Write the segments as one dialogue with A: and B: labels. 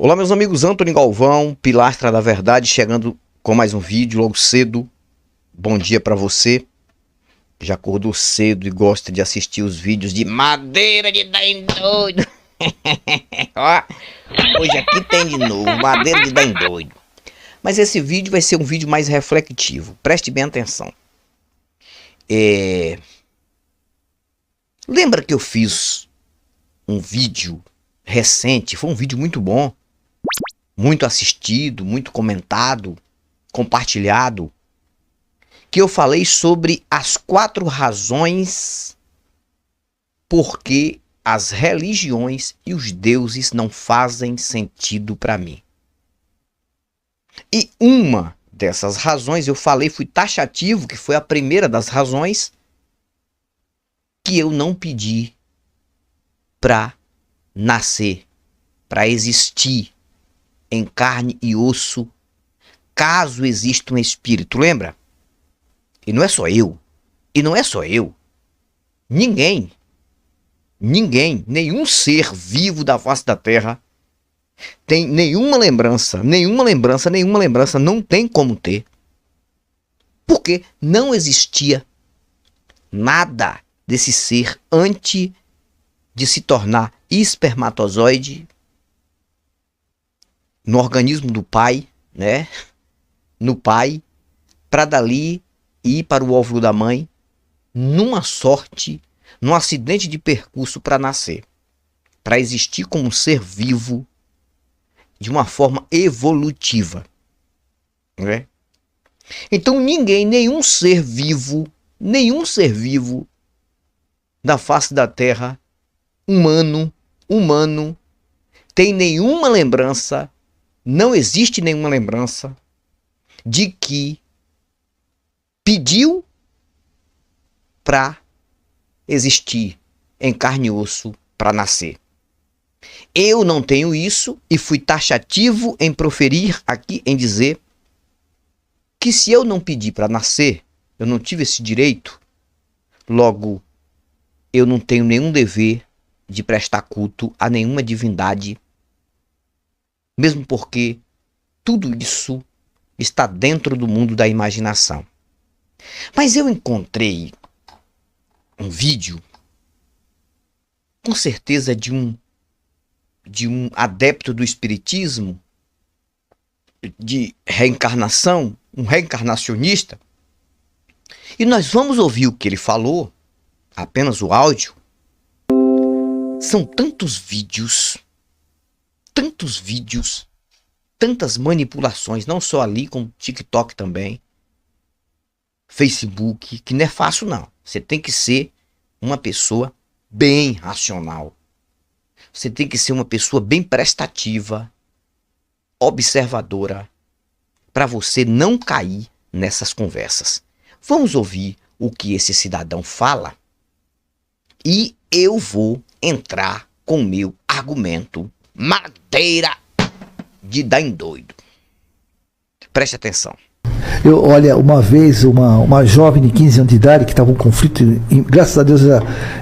A: Olá, meus amigos, Antônio Galvão, Pilastra da Verdade, chegando com mais um vídeo logo cedo. Bom dia pra você que já acordou cedo e gosta de assistir os vídeos de madeira de dar em doido. Ó, hoje aqui tem de novo, madeira de dar em doido. Mas esse vídeo vai ser um vídeo mais reflexivo, preste bem atenção. Lembra que eu fiz um vídeo recente, foi um vídeo muito bom, muito assistido, muito comentado, compartilhado, que eu falei sobre as 4 razões por que as religiões e os deuses não fazem sentido para mim. E uma dessas razões eu falei, fui taxativo, que foi a primeira das razões, que eu não pedi para nascer, para existir em carne e osso, caso exista um espírito, lembra? E não é só eu, ninguém, nenhum ser vivo da face da terra tem nenhuma lembrança, não tem como ter, porque não existia nada desse ser antes de se tornar espermatozoide no organismo do pai, né? No pai, para dali ir para o óvulo da mãe, num acidente de percurso para nascer, para existir como um ser vivo de uma forma evolutiva, né? Então nenhum ser vivo da face da terra, humano, tem nenhuma lembrança, não existe nenhuma lembrança de que pediu para existir em carne e osso, para nascer. Eu não tenho isso e fui taxativo em proferir aqui, em dizer que se eu não pedi para nascer, eu não tive esse direito, logo eu não tenho nenhum dever de prestar culto a nenhuma divindade, mesmo porque tudo isso está dentro do mundo da imaginação. Mas eu encontrei um vídeo, com certeza de um adepto do espiritismo, de reencarnação, um reencarnacionista, e nós vamos ouvir o que ele falou, apenas o áudio. São tantos vídeos, tantas manipulações, não só ali, como TikTok também, Facebook, que não é fácil não. Você tem que ser uma pessoa bem racional. Você tem que ser uma pessoa bem prestativa, observadora, para você não cair nessas conversas. Vamos ouvir o que esse cidadão fala e eu vou entrar com o meu argumento madeira de dar em doido. Preste atenção.
B: Olha, uma vez uma jovem de 15 anos de idade que estava um conflito, e, graças a Deus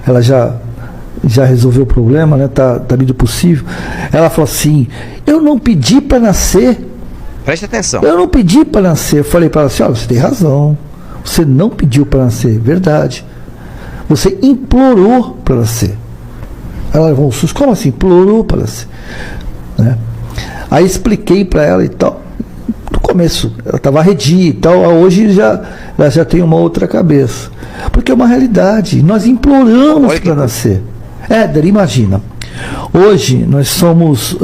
B: ela já resolveu o problema, né? Tá meio possível. Ela falou assim: eu não pedi para nascer.
A: Preste atenção.
B: Eu não pedi para nascer. Eu falei para ela assim: olha, você tem razão. Você não pediu para nascer, verdade. Você implorou para nascer. Ela levou um susto. Como assim? Implorou para nascer, né? Aí expliquei para ela e tal. No começo, ela estava arredia e tal. Hoje ela já tem uma outra cabeça. Porque é uma realidade. Nós imploramos para nascer. Éder, imagina. Hoje nós somos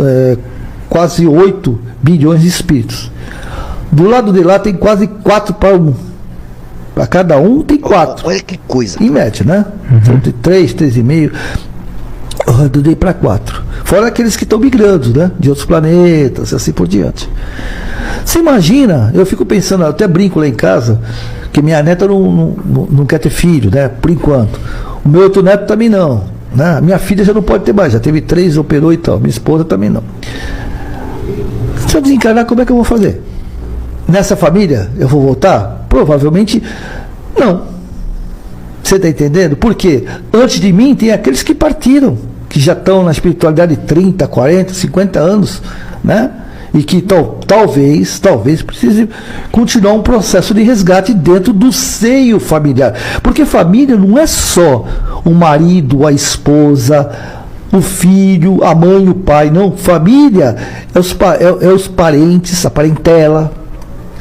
B: quase 8 bilhões de espíritos. Do lado de lá tem quase 4 para 1. Para cada um tem 4.
A: Olha que coisa.
B: Em média, né? Então tem 3,5. Eu dei para 4. Fora aqueles que estão migrando, né? De outros planetas e assim por diante. Você imagina, eu fico pensando, eu até brinco lá em casa, que minha neta não quer ter filho, né? Por enquanto. O meu outro neto também não, né? Minha filha já não pode ter mais, já teve 3, operou e tal. Minha esposa também não. Se eu desencarnar, como é que eu vou fazer? Nessa família, eu vou voltar? Provavelmente não. Você está entendendo? Porque antes de mim tem aqueles que partiram, que já estão na espiritualidade 30, 40, 50 anos, né? E que talvez precise continuar um processo de resgate dentro do seio familiar. Porque família não é só o marido, a esposa, o filho, a mãe, o pai. Não, família é os parentes, a parentela,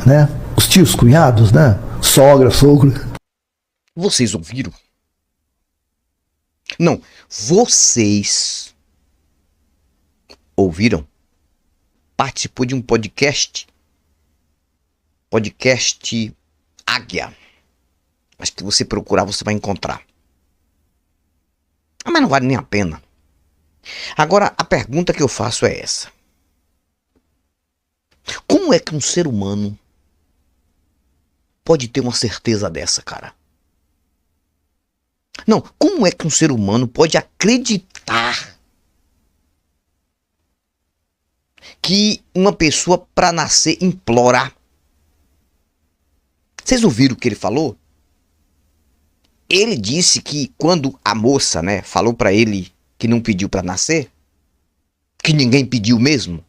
B: né? Os tios, cunhados, né? Sogra, sogro.
A: Vocês ouviram? Não, vocês ouviram? Participou de um podcast Águia. Acho que você procurar, você vai encontrar. Mas não vale nem a pena. Agora, a pergunta que eu faço é essa. Como é que um ser humano pode ter uma certeza dessa, cara? Não, como é que um ser humano pode acreditar que uma pessoa para nascer implora? Vocês ouviram o que ele falou? Ele disse que quando a moça, né, falou para ele que não pediu para nascer, que ninguém pediu mesmo.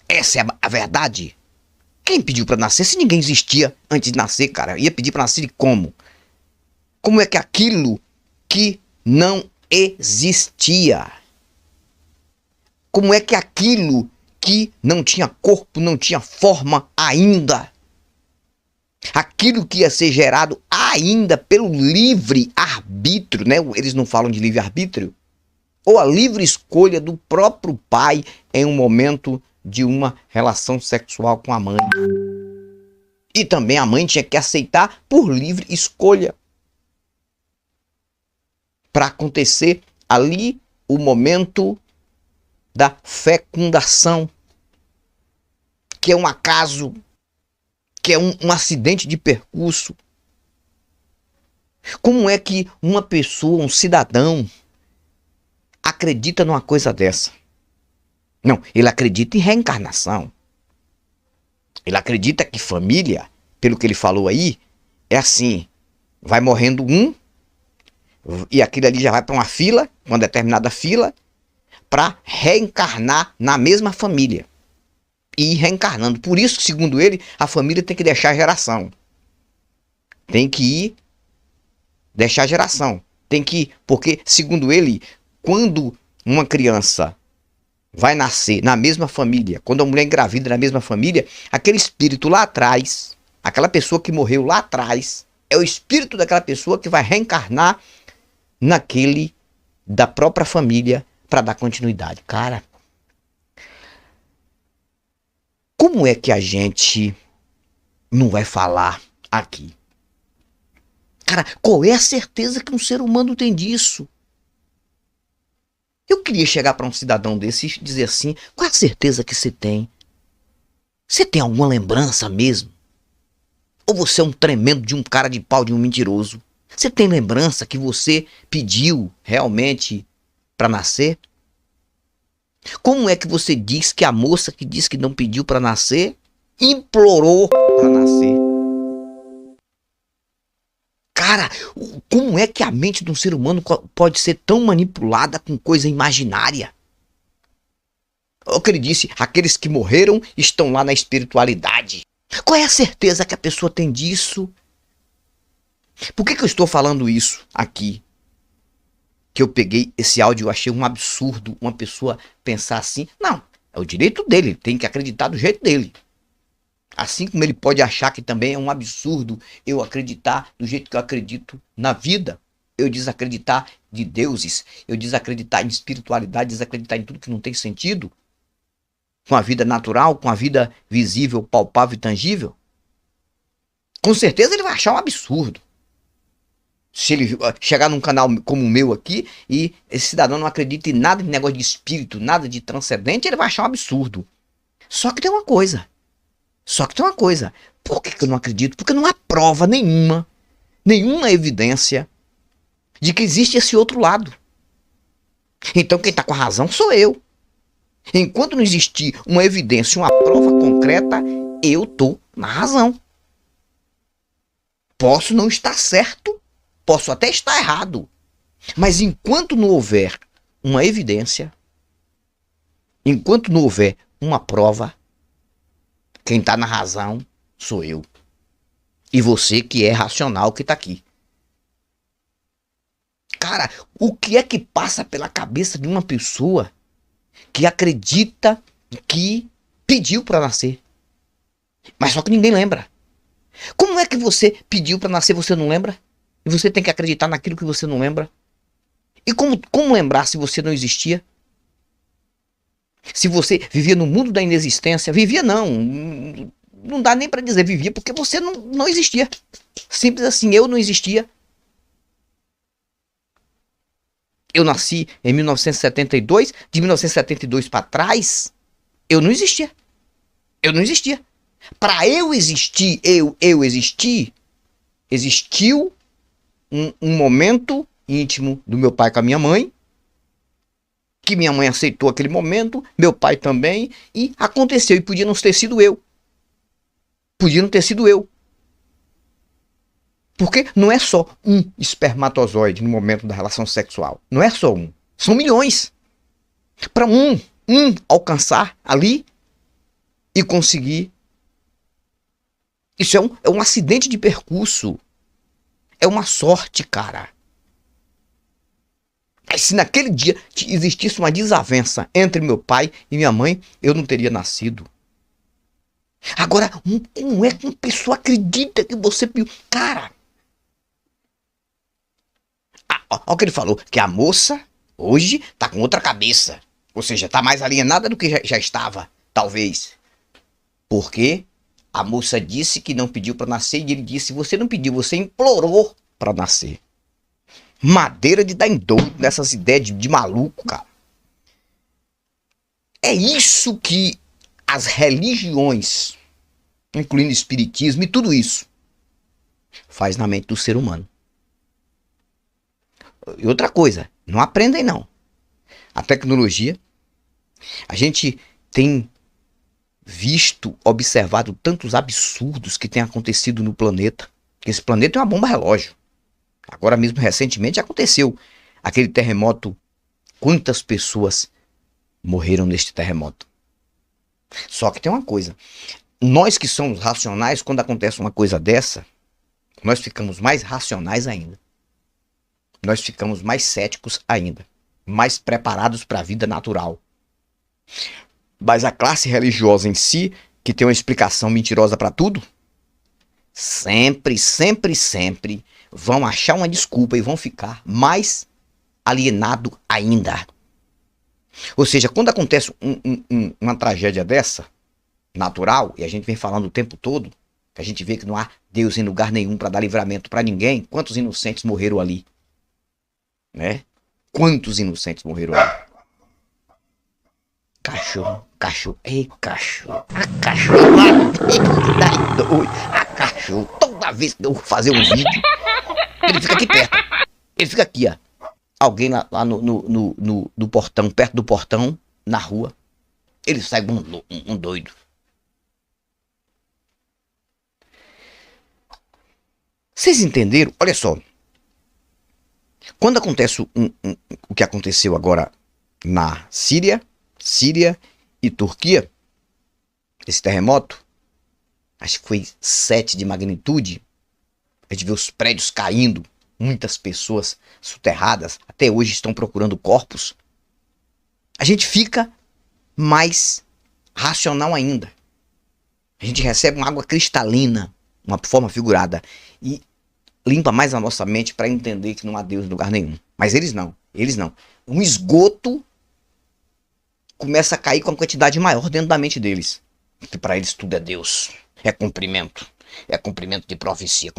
A: Essa é a verdade. Quem pediu para nascer se ninguém existia antes de nascer, cara? Ia pedir para nascer de como? Como é que aquilo que não existia? Como é que aquilo que não tinha corpo, não tinha forma ainda, aquilo que ia ser gerado ainda pelo livre-arbítrio, né? Eles não falam de livre-arbítrio, ou a livre escolha do próprio pai em um momento de uma relação sexual com a mãe. E também a mãe tinha que aceitar por livre escolha. Para acontecer ali o momento da fecundação, que é um acaso, que é um acidente de percurso. Como é que uma pessoa, um cidadão, acredita numa coisa dessa? Não, ele acredita em reencarnação. Ele acredita que família, pelo que ele falou aí, é assim, vai morrendo um, e aquilo ali já vai para uma fila, uma determinada fila, para reencarnar na mesma família. E ir reencarnando. Por isso que, segundo ele, a família tem que deixar geração. Tem que ir deixar geração. Tem que ir, porque, segundo ele, quando uma criança vai nascer na mesma família, quando a mulher engravida na mesma família, aquele espírito lá atrás, aquela pessoa que morreu lá atrás, é o espírito daquela pessoa que vai reencarnar naquele da própria família para dar continuidade. Cara, como é que a gente não vai falar aqui? Cara, qual é a certeza que um ser humano tem disso? Eu queria chegar para um cidadão desse e dizer assim, qual é a certeza que você tem? Você tem alguma lembrança mesmo? Ou você é um tremendo de um cara de pau, de um mentiroso? Você tem lembrança que você pediu realmente para nascer? Como é que você diz que a moça que disse que não pediu para nascer, implorou para nascer? Cara, como é que a mente de um ser humano pode ser tão manipulada com coisa imaginária? O que ele disse, aqueles que morreram estão lá na espiritualidade. Qual é a certeza que a pessoa tem disso? Por que eu estou falando isso aqui? Que eu peguei esse áudio e eu achei um absurdo uma pessoa pensar assim. Não, é o direito dele, ele tem que acreditar do jeito dele. Assim como ele pode achar que também é um absurdo eu acreditar do jeito que eu acredito na vida. Eu desacreditar de deuses, eu desacreditar em espiritualidade, desacreditar em tudo que não tem sentido. Com a vida natural, com a vida visível, palpável e tangível. Com certeza ele vai achar um absurdo. Se ele chegar num canal como o meu aqui e esse cidadão não acredita em nada de negócio de espírito, nada de transcendente, ele vai achar um absurdo. Só que tem uma coisa. Por que eu não acredito? Porque não há prova nenhuma evidência de que existe esse outro lado. Então quem está com a razão sou eu. Enquanto não existir uma evidência, uma prova concreta, eu estou na razão. Posso não estar certo, posso até estar errado. Mas enquanto não houver uma evidência, enquanto não houver uma prova. Quem tá na razão sou eu. E você que é racional que tá aqui. Cara, o que é que passa pela cabeça de uma pessoa que acredita que pediu para nascer? Mas só que ninguém lembra. Como é que você pediu para nascer e você não lembra? E você tem que acreditar naquilo que você não lembra? E como lembrar se você não existia? Se você vivia no mundo da inexistência? Vivia não dá nem para dizer vivia, porque você não existia. Simples assim, eu não existia. Eu nasci em 1972, de 1972 para trás, eu não existia. Eu não existia. Para eu existir, eu existir, existiu um momento íntimo do meu pai com a minha mãe, que minha mãe aceitou aquele momento, meu pai também, e aconteceu, e podia não ter sido eu. Podia não ter sido eu. Porque não é só um espermatozoide no momento da relação sexual. Não é só um. São milhões. Para um alcançar ali e conseguir. Isso é um acidente de percurso. É uma sorte, cara. Mas se naquele dia existisse uma desavença entre meu pai e minha mãe, eu não teria nascido. Agora, como é que uma pessoa acredita que você... Cara... Olha o que ele falou, que a moça hoje tá com outra cabeça. Ou seja, tá mais alienada do que já estava, talvez. Porque a moça disse que não pediu para nascer e ele disse, você não pediu, você implorou para nascer. Madeira de dar em doido nessas ideias de maluco, cara. É isso que as religiões, incluindo o espiritismo e tudo isso, faz na mente do ser humano. E outra coisa, não aprendem não. A tecnologia, a gente tem visto, observado tantos absurdos que tem acontecido no planeta. Esse planeta é uma bomba relógio. Agora mesmo, recentemente, aconteceu aquele terremoto. Quantas pessoas morreram neste terremoto? Só que tem uma coisa. Nós que somos racionais, quando acontece uma coisa dessa, nós ficamos mais racionais ainda. Nós ficamos mais céticos ainda, mais preparados para a vida natural. Mas a classe religiosa em si, que tem uma explicação mentirosa para tudo, sempre vão achar uma desculpa e vão ficar mais alienado ainda. Ou seja, quando acontece uma tragédia dessa, natural, e a gente vem falando o tempo todo, que a gente vê que não há Deus em lugar nenhum para dar livramento para ninguém, quantos inocentes morreram ali? Né? Quantos inocentes morreram ali? Cachorro, ei, cachorro, a cachorro, toda vez que eu vou fazer um vídeo, ele fica aqui perto, ele fica aqui, ó, alguém lá no portão, perto do portão, na rua, ele sai um doido. Vocês entenderam? Olha só. Quando acontece o que aconteceu agora na Síria e Turquia, esse terremoto, acho que foi 7 de magnitude, a gente vê os prédios caindo, muitas pessoas soterradas, até hoje estão procurando corpos, a gente fica mais racional ainda. A gente recebe uma água cristalina, uma forma figurada, e limpa mais a nossa mente para entender que não há Deus em lugar nenhum. Mas eles não. Um esgoto começa a cair com uma quantidade maior dentro da mente deles. Que para eles tudo é Deus. É cumprimento de profecia.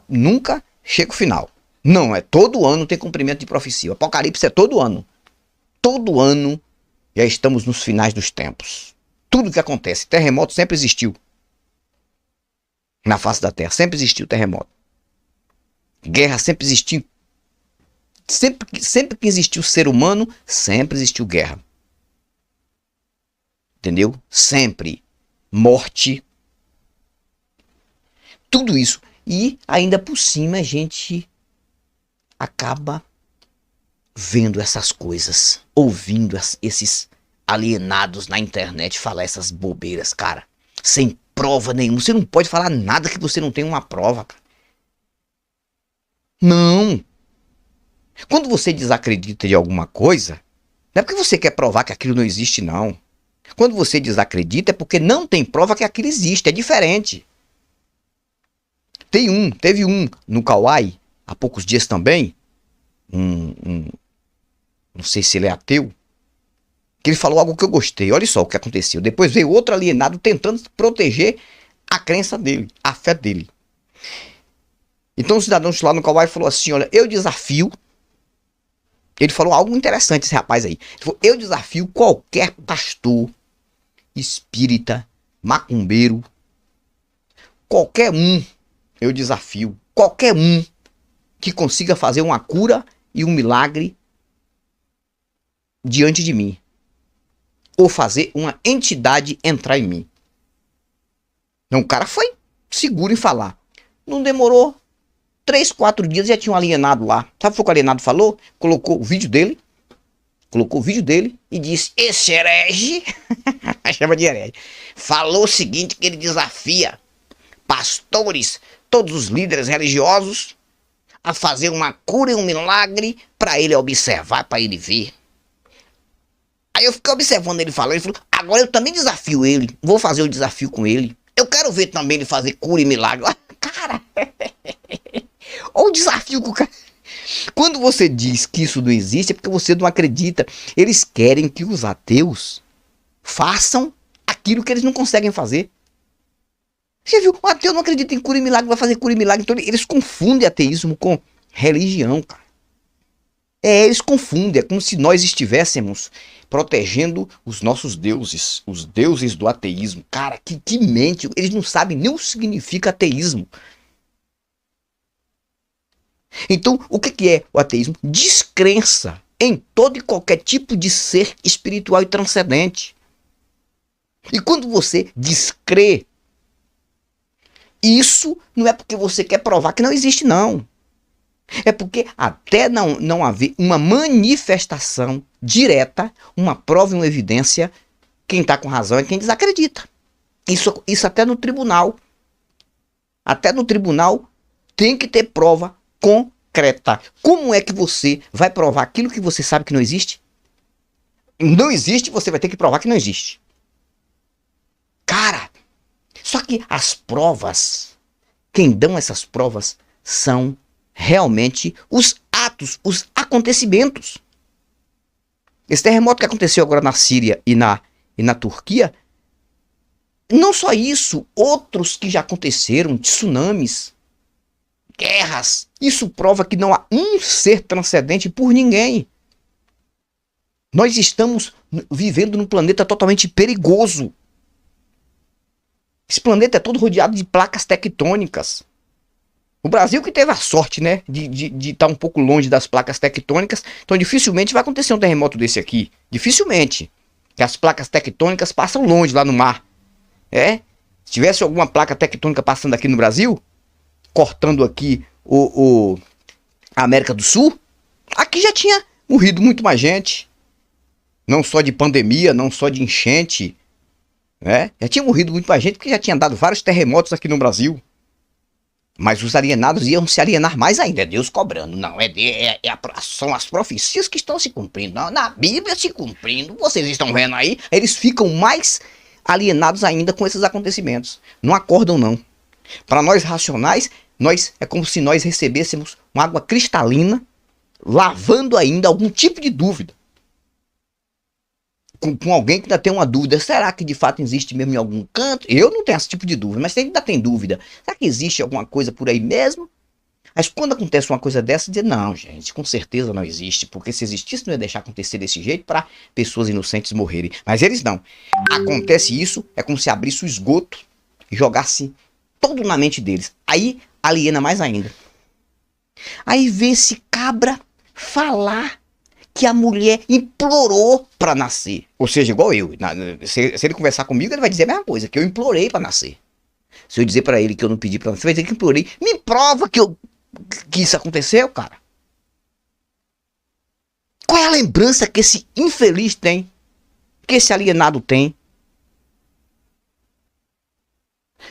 A: Nunca chega o final. Não, todo ano tem cumprimento de profecia. O Apocalipse é todo ano. Todo ano já estamos nos finais dos tempos. Tudo que acontece, terremoto sempre existiu. Na face da Terra, sempre existiu terremoto. Guerra sempre existiu. Sempre que existiu ser humano, sempre existiu guerra. Entendeu? Sempre. Morte. Tudo isso. E ainda por cima a gente acaba vendo essas coisas. Ouvindo esses alienados na internet falar essas bobeiras, cara. Sem prova nenhuma. Você não pode falar nada que você não tem uma prova, cara. Não. Quando você desacredita de alguma coisa, não é porque você quer provar que aquilo não existe, não. Quando você desacredita é porque não tem prova que aquilo existe. É diferente. Teve um no Kauai, há poucos dias também, não sei se ele é ateu, que ele falou algo que eu gostei. Olha só o que aconteceu. Depois veio outro alienado tentando proteger a crença dele, a fé dele. Então o cidadão lá no Kauai falou assim, olha, eu desafio. Ele falou algo interessante, esse rapaz aí. Ele falou, eu desafio qualquer pastor, espírita, macumbeiro, qualquer um, eu desafio qualquer um que consiga fazer uma cura e um milagre diante de mim. Ou fazer uma entidade entrar em mim. Então o cara foi seguro em falar. Não demorou 3, 4 dias, já tinha um alienado lá. Sabe o que o alienado falou? Colocou o vídeo dele e disse, esse herege, chama de herege, falou o seguinte, que ele desafia pastores, todos os líderes religiosos, a fazer uma cura e um milagre para ele observar, para ele ver. Aí eu fiquei observando ele falando, ele falou, agora eu também desafio ele, vou fazer o desafio com ele. Eu quero ver também ele fazer cura e milagre. Cara, olha o desafio que o cara... Quando você diz que isso não existe, é porque você não acredita. Eles querem que os ateus façam aquilo que eles não conseguem fazer. Você viu? O ateu não acredita em cura e milagre, vai fazer cura e milagre. Então eles confundem ateísmo com religião, cara. Eles confundem. É como se nós estivéssemos protegendo os nossos deuses, os deuses do ateísmo. Cara, que mente. Eles não sabem nem o que significa ateísmo. Então, o que é o ateísmo? Descrença em todo e qualquer tipo de ser espiritual e transcendente. E quando você descrê, isso não é porque você quer provar que não existe, não. É porque até não haver uma manifestação direta, uma prova e uma evidência, quem está com razão é quem desacredita. Isso até no tribunal. Até no tribunal tem que ter prova concreta. Como é que você vai provar aquilo que você sabe que não existe? Não existe, você vai ter que provar que não existe. Cara, só que as provas, quem dão essas provas são realmente os atos, os acontecimentos. Esse terremoto que aconteceu agora na Síria e na Turquia, não só isso, outros que já aconteceram, tsunamis, guerras, isso prova que não há um ser transcendente por ninguém. Nós estamos vivendo num planeta totalmente perigoso. Esse planeta é todo rodeado de placas tectônicas. O Brasil que teve a sorte, né, de estar um pouco longe das placas tectônicas, então dificilmente vai acontecer um terremoto desse aqui. Dificilmente. Que as placas tectônicas passam longe lá no mar. Se tivesse alguma placa tectônica passando aqui no Brasil, cortando aqui a América do Sul, aqui já tinha morrido muito mais gente. Não só de pandemia, não só de enchente, né? Já tinha morrido muito mais gente porque já tinha dado vários terremotos aqui no Brasil. Mas os alienados iam se alienar mais ainda. É Deus cobrando. Não, são as profecias que estão se cumprindo. Não, na Bíblia se cumprindo. Vocês estão vendo aí? Eles ficam mais alienados ainda com esses acontecimentos. Não acordam, não. Para nós racionais, é como se nós recebêssemos uma água cristalina, lavando ainda algum tipo de dúvida. Com alguém que ainda tem uma dúvida, será que de fato existe mesmo em algum canto? Eu não tenho esse tipo de dúvida, mas você ainda tem dúvida. Será que existe alguma coisa por aí mesmo? Mas quando acontece uma coisa dessa, dizer, não, gente, com certeza não existe, porque se existisse não ia deixar acontecer desse jeito para pessoas inocentes morrerem. Mas eles não. Acontece isso, é como se abrisse o esgoto e jogasse todo na mente deles. Aí aliena mais ainda. Aí vê esse cabra falar que a mulher implorou para nascer. Ou seja, igual eu. Se ele conversar comigo, ele vai dizer a mesma coisa, que eu implorei para nascer. Se eu dizer para ele que eu não pedi para nascer, vai dizer que implorei. Me prova que isso aconteceu, cara. Qual é a lembrança que esse infeliz tem? que esse alienado tem?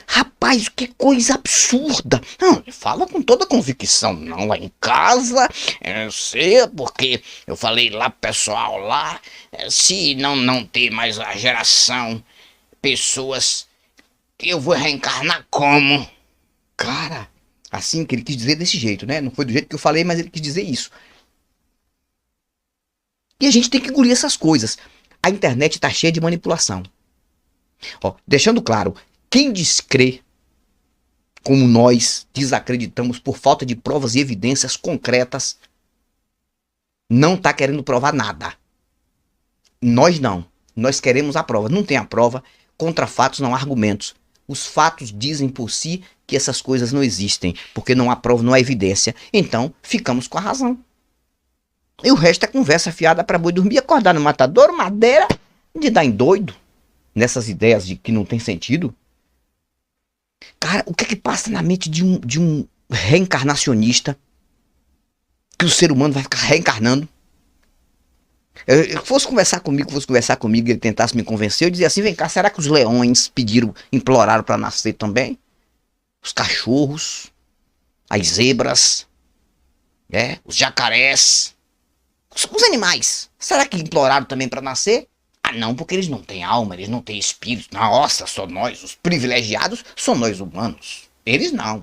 A: Rapaz, que coisa absurda. Não, fala com toda convicção. Não, lá em casa, eu sei, porque eu falei lá pro pessoal lá, se não ter mais a geração, pessoas, eu vou reencarnar como? Cara, assim que ele quis dizer desse jeito, né? Não foi do jeito que eu falei, mas ele quis dizer isso. E a gente tem que engolir essas coisas. A internet tá cheia de manipulação. Ó, deixando claro, quem descrê, como nós desacreditamos por falta de provas e evidências concretas, não tá querendo provar nada. Nós não. Nós queremos a prova. Não tem a prova, contra fatos não há argumentos. Os fatos dizem por si que essas coisas não existem, porque não há prova, não há evidência. Então, ficamos com a razão. E o resto é conversa fiada para boi dormir, acordar no matadouro, madeira, de dar em doido, nessas ideias de que não tem sentido. Cara, o que é que passa na mente de um reencarnacionista, que o ser humano vai ficar reencarnando? Fosse conversar comigo, e ele tentasse me convencer, eu dizia assim, vem cá, será que os leões imploraram para nascer também? Os cachorros, as zebras, os jacarés, os animais, será que imploraram também para nascer? Ah não, porque eles não têm alma, eles não têm espírito. Nossa, só nós, os privilegiados, são nós humanos. Eles não.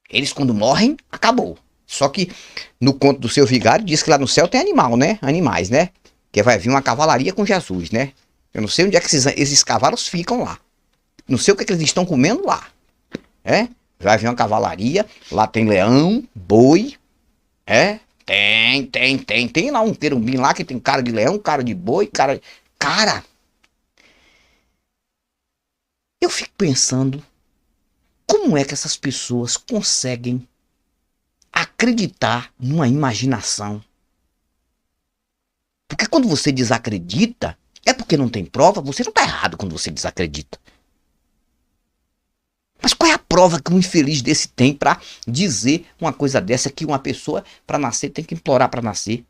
A: Eles quando morrem, acabou. Só que no conto do Seu Vigário diz que lá no céu tem animal, né? Animais, né? Que vai vir uma cavalaria com Jesus, né? Eu não sei onde é que esses cavalos ficam lá. Não sei o que, é que eles estão comendo lá. Vai vir uma cavalaria, lá tem leão, boi, Tem lá um querubim lá que tem cara de leão, cara de boi, cara... Cara, eu fico pensando, como é que essas pessoas conseguem acreditar numa imaginação? Porque quando você desacredita, é porque não tem prova, você não tá errado quando você desacredita. Mas qual é a prova que um infeliz desse tem pra dizer uma coisa dessa, que uma pessoa pra nascer tem que implorar pra nascer?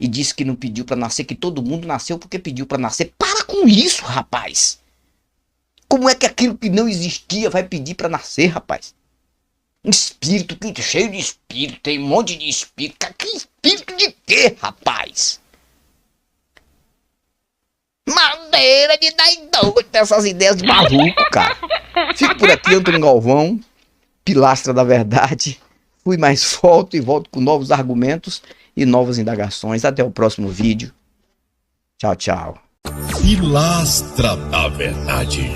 A: E disse que não pediu pra nascer, que todo mundo nasceu porque pediu pra nascer. Para com isso, rapaz! Como é que aquilo que não existia vai pedir pra nascer, rapaz? Espírito, cheio de espírito, tem um monte de espírito. Que espírito de quê, rapaz? Maneira de dar em doido dessas ideias de maluco, cara. Fico por aqui, Antônio Galvão, pilastra da verdade. Fui mais volto e volto com novos argumentos e novas indagações. Até o próximo vídeo. Tchau, tchau.
C: Pilastra da Verdade.